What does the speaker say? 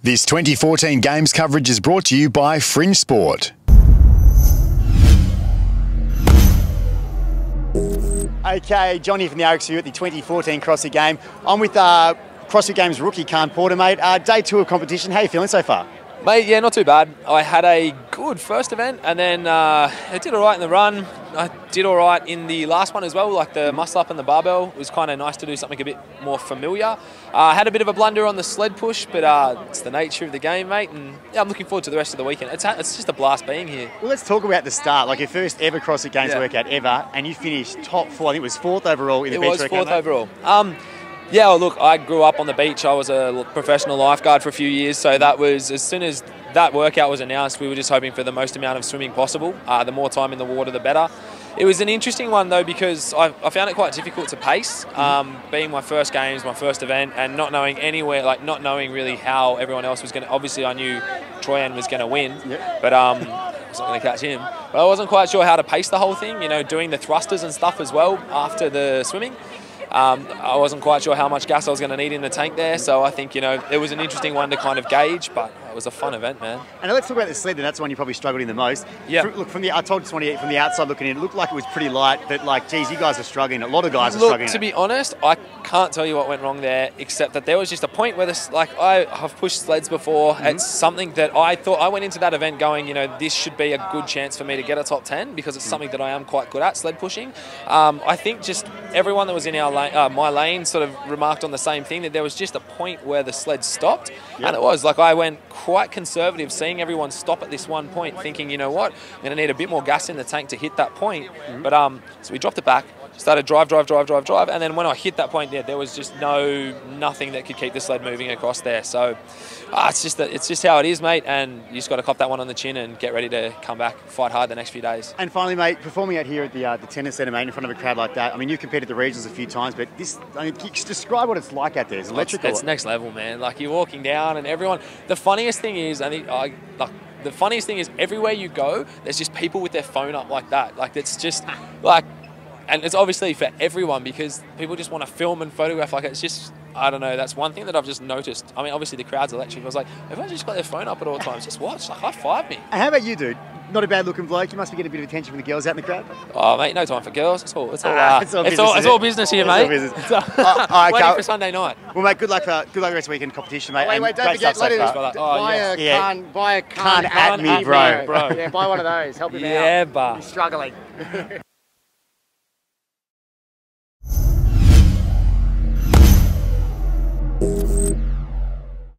This 2014 Games coverage is brought to you by Fringe Sport. Okay, John here from the RXU at the 2014 CrossFit Game. I'm with CrossFit Games rookie Khan Porter, mate. Day 2 of competition. How are you feeling so far? Mate, yeah, not too bad. I had a good first event, and then I did all right in the run. I did all right in the last one as well, like the muscle up and the barbell. It was kind of nice to do something a bit more familiar. I had a bit of a blunder on the sled push, but it's the nature of the game, mate, and yeah, I'm looking forward to the rest of the weekend. It's just a blast being here. Well, let's talk about the start, like your first ever CrossFit Games workout ever, and you finished top 4. I think it was 4th overall in the beach workout. It was 4th overall. Yeah, well, look, I grew up on the beach. I was a professional lifeguard for a few years, so that was, as soon as that workout was announced, we were just hoping for the most amount of swimming possible. The more time in the water, the better. It was an interesting one, though, because I found it quite difficult to pace, being my first games, my first event, and not knowing anywhere, like not knowing really how everyone else was going to. Obviously, I knew Troyan was going to win, but I was not going to catch him. But I wasn't quite sure how to pace the whole thing, you know, doing the thrusters and stuff as well after the swimming. I wasn't quite sure how much gas I was going to need in the tank there, so I think, you know, it was an interesting one to kind of gauge, but it was a fun event, man. And let's talk about the sled, then. That's the one you probably struggled in the most. Yeah. Look, I told you from the outside looking in, it looked like it was pretty light, but like, geez, you guys are struggling. A lot of guys are struggling. To be honest, I can't tell you what went wrong there, except that there was just a point where I've pushed sleds before. It's something that I thought, I went into that event going, you know, this should be a good chance for me to get a top 10 because it's something that I am quite good at, sled pushing. I think just everyone that was in our lane, my lane, sort of remarked on the same thing, that there was just a point where the sled stopped, and it was like I went quite conservative, seeing everyone stop at this one point, thinking, you know what, I'm going to need a bit more gas in the tank to hit that point. But so we dropped it back, started drive, and then when I hit that point, there was just nothing that could keep the sled moving across there. So it's just how it is, mate, and you just got to cop that one on the chin and get ready to come back, fight hard the next few days. And finally, mate, performing out here at the tennis centre, mate, in front of a crowd like that. I mean, you've competed the regionals a few times, but this, I mean, describe what it's like out there. It's electrical. It's next level, man. Like, you're walking down and everyone. The funniest thing is, the funniest thing is everywhere you go, there's just people with their phone up like that. Like, it's just like, and it's obviously for everyone because people just want to film and photograph. Like, it's just, I don't know, that's one thing that I've just noticed. I mean, obviously the crowd's electric. I was like, everyone's just got their phone up at all times. Just watch, like, high five me. And how about you, dude? Not a bad looking bloke. You must be getting a bit of attention from the girls out in the crowd. Oh, mate, no time for girls. It's all business here, mate. It's all business. Waiting for Sunday night. Well, mate, good luck the rest of the weekend competition, mate. Wait, don't forget, buy a Khan at me, bro. bro. Yeah, buy one of those. Help him out. Yeah, bah. He's struggling.